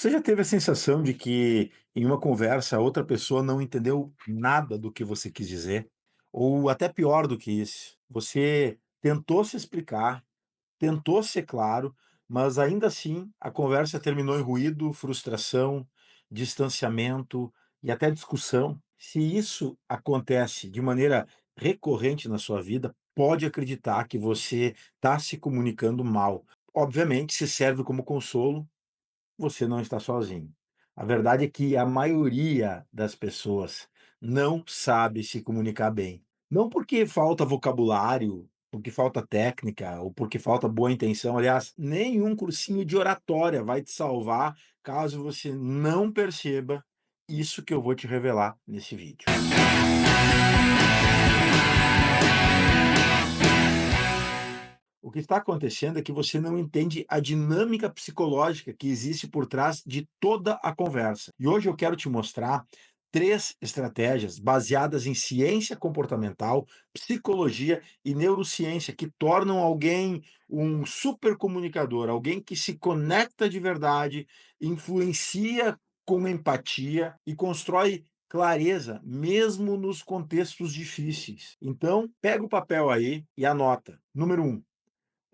Você já teve a sensação de que em uma conversa a outra pessoa não entendeu nada do que você quis dizer? Ou até pior do que isso, você tentou se explicar, tentou ser claro, mas ainda assim a conversa terminou em ruído, frustração, distanciamento e até discussão? Se isso acontece de maneira recorrente na sua vida, pode acreditar que você está se comunicando mal. Obviamente, se serve como consolo, você não está sozinho. A verdade é que a maioria das pessoas não sabe se comunicar bem. Não porque falta vocabulário, porque falta técnica ou porque falta boa intenção. Aliás, nenhum cursinho de oratória vai te salvar caso você não perceba isso que eu vou te revelar nesse vídeo. O que está acontecendo é que você não entende a dinâmica psicológica que existe por trás de toda a conversa. E hoje eu quero te mostrar três estratégias baseadas em ciência comportamental, psicologia e neurociência que tornam alguém um super comunicador, alguém que se conecta de verdade, influencia com empatia e constrói clareza mesmo nos contextos difíceis. Então, pega o papel aí e anota. Número um: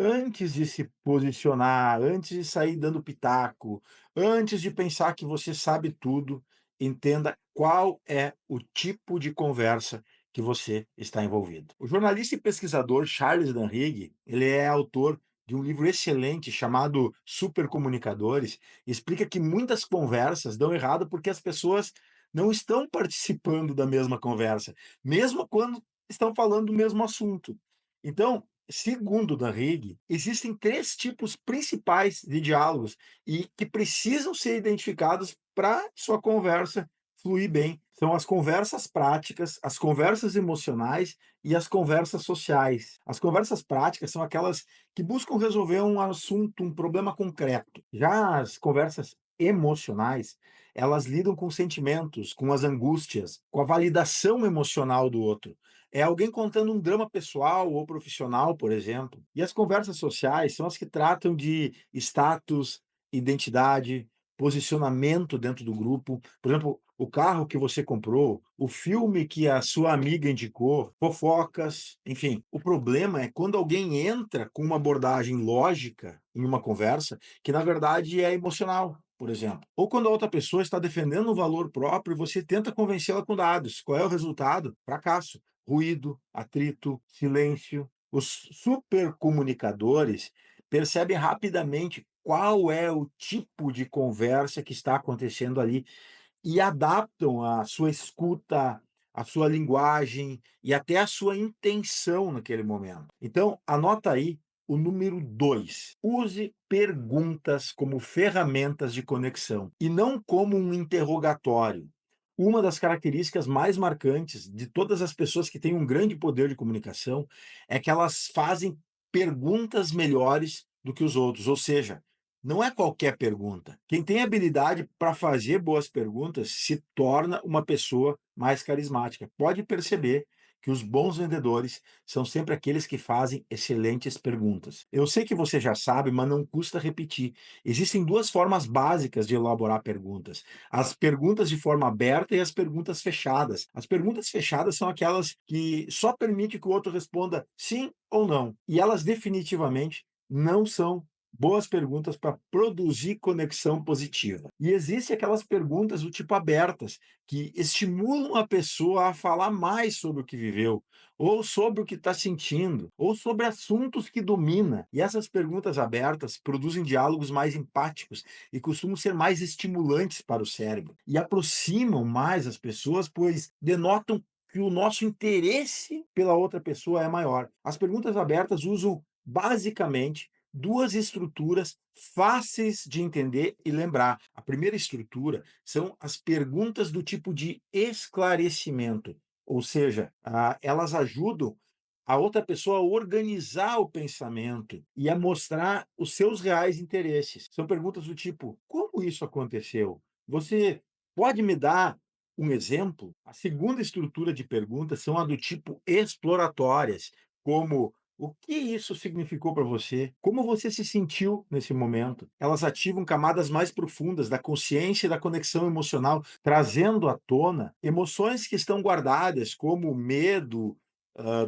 antes de se posicionar, antes de sair dando pitaco, antes de pensar que você sabe tudo, entenda qual é o tipo de conversa que você está envolvido. O jornalista e pesquisador Charles Duhigg, ele é autor de um livro excelente chamado Supercomunicadores, e explica que muitas conversas dão errado porque as pessoas não estão participando da mesma conversa, mesmo quando estão falando do mesmo assunto. Então, segundo Duhigg, existem três tipos principais de diálogos e que precisam ser identificados para sua conversa fluir bem. São as conversas práticas, as conversas emocionais e as conversas sociais. As conversas práticas são aquelas que buscam resolver um assunto, um problema concreto. Já as conversas emocionais, elas lidam com sentimentos, com as angústias, com a validação emocional do outro. É alguém contando um drama pessoal ou profissional, por exemplo. E as conversas sociais são as que tratam de status, identidade, posicionamento dentro do grupo. Por exemplo, o carro que você comprou, o filme que a sua amiga indicou, fofocas, enfim. O problema é quando alguém entra com uma abordagem lógica em uma conversa que, na verdade, é emocional, por exemplo. Ou quando a outra pessoa está defendendo um valor próprio e você tenta convencê-la com dados. Qual é o resultado? Fracasso, ruído, atrito, silêncio. Os supercomunicadores percebem rapidamente qual é o tipo de conversa que está acontecendo ali e adaptam a sua escuta, a sua linguagem e até a sua intenção naquele momento. Então, anota aí o número 2: use perguntas como ferramentas de conexão e não como um interrogatório. Uma das características mais marcantes de todas as pessoas que têm um grande poder de comunicação é que elas fazem perguntas melhores do que os outros, ou seja, não é qualquer pergunta. Quem tem habilidade para fazer boas perguntas se torna uma pessoa mais carismática. Pode perceber que os bons vendedores são sempre aqueles que fazem excelentes perguntas. Eu sei que você já sabe, mas não custa repetir. Existem duas formas básicas de elaborar perguntas: as perguntas de forma aberta e as perguntas fechadas. As perguntas fechadas são aquelas que só permitem que o outro responda sim ou não. E elas definitivamente não são boas perguntas para produzir conexão positiva. E existem aquelas perguntas do tipo abertas, que estimulam a pessoa a falar mais sobre o que viveu, ou sobre o que está sentindo, ou sobre assuntos que domina. E essas perguntas abertas produzem diálogos mais empáticos e costumam ser mais estimulantes para o cérebro. E aproximam mais as pessoas, pois denotam que o nosso interesse pela outra pessoa é maior. As perguntas abertas usam basicamente duas estruturas fáceis de entender e lembrar. A primeira estrutura são as perguntas do tipo de esclarecimento, ou seja, elas ajudam a outra pessoa a organizar o pensamento e a mostrar os seus reais interesses. São perguntas do tipo: como isso aconteceu? Você pode me dar um exemplo? A segunda estrutura de perguntas são a do tipo exploratórias, como: O que isso significou para você? Como você se sentiu nesse momento? Elas ativam camadas mais profundas da consciência e da conexão emocional, trazendo à tona emoções que estão guardadas, como medo,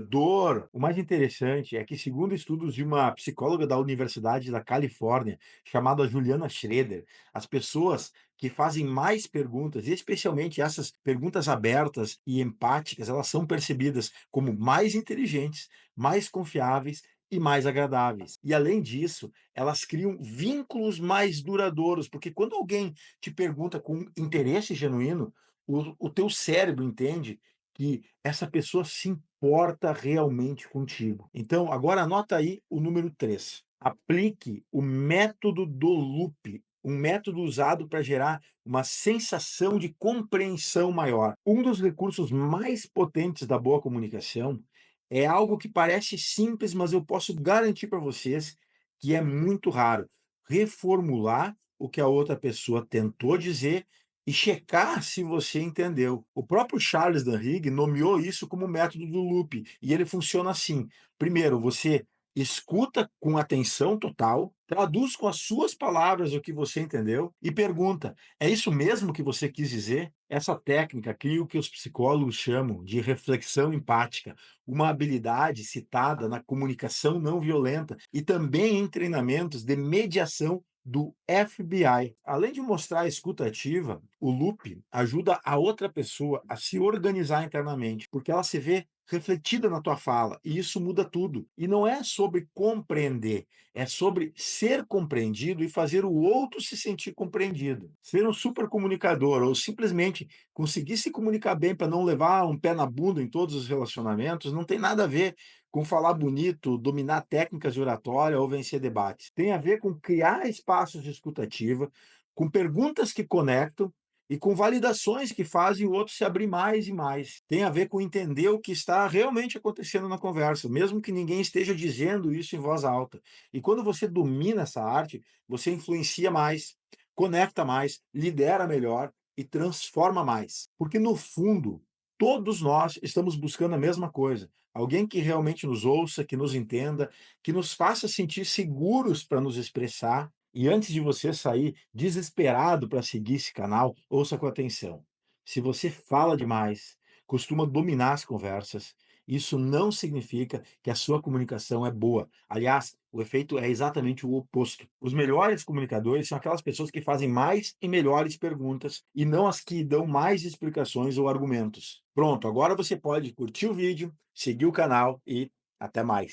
dor. O mais interessante é que, segundo estudos de uma psicóloga da Universidade da Califórnia, chamada Juliana Schroeder, as pessoas que fazem mais perguntas, e especialmente essas perguntas abertas e empáticas, elas são percebidas como mais inteligentes, mais confiáveis e mais agradáveis. E além disso, elas criam vínculos mais duradouros, porque quando alguém te pergunta com interesse genuíno, o teu cérebro entende que essa pessoa se importa realmente contigo. Então, agora anota aí o número 3. Aplique o método do loop, um método usado para gerar uma sensação de compreensão maior. Um dos recursos mais potentes da boa comunicação é algo que parece simples, mas eu posso garantir para vocês que é muito raro. Reformular o que a outra pessoa tentou dizer e checar se você entendeu. O próprio Charles Duhigg nomeou isso como método do loop, e ele funciona assim: primeiro, você escuta com atenção total, traduz com as suas palavras o que você entendeu e pergunta: é isso mesmo que você quis dizer? Essa técnica cria o que os psicólogos chamam de reflexão empática, uma habilidade citada na comunicação não violenta e também em treinamentos de mediação do FBI. Além de mostrar a escuta ativa, o loop ajuda a outra pessoa a se organizar internamente, porque ela se vê refletida na tua fala, e isso muda tudo. E não é sobre compreender, é sobre ser compreendido e fazer o outro se sentir compreendido. Ser um super comunicador ou simplesmente conseguir se comunicar bem para não levar um pé na bunda em todos os relacionamentos não tem nada a ver com falar bonito, dominar técnicas de oratória ou vencer debates. Tem a ver com criar espaços de escutativa, com perguntas que conectam e com validações que fazem o outro se abrir mais e mais. Tem a ver com entender o que está realmente acontecendo na conversa, mesmo que ninguém esteja dizendo isso em voz alta. E quando você domina essa arte, você influencia mais, conecta mais, lidera melhor e transforma mais. Porque no fundo, todos nós estamos buscando a mesma coisa. Alguém que realmente nos ouça, que nos entenda, que nos faça sentir seguros para nos expressar. E antes de você sair desesperado para seguir esse canal, ouça com atenção. Se você fala demais, costuma dominar as conversas, isso não significa que a sua comunicação é boa. Aliás, o efeito é exatamente o oposto. Os melhores comunicadores são aquelas pessoas que fazem mais e melhores perguntas e não as que dão mais explicações ou argumentos. Pronto, agora você pode curtir o vídeo, seguir o canal e até mais.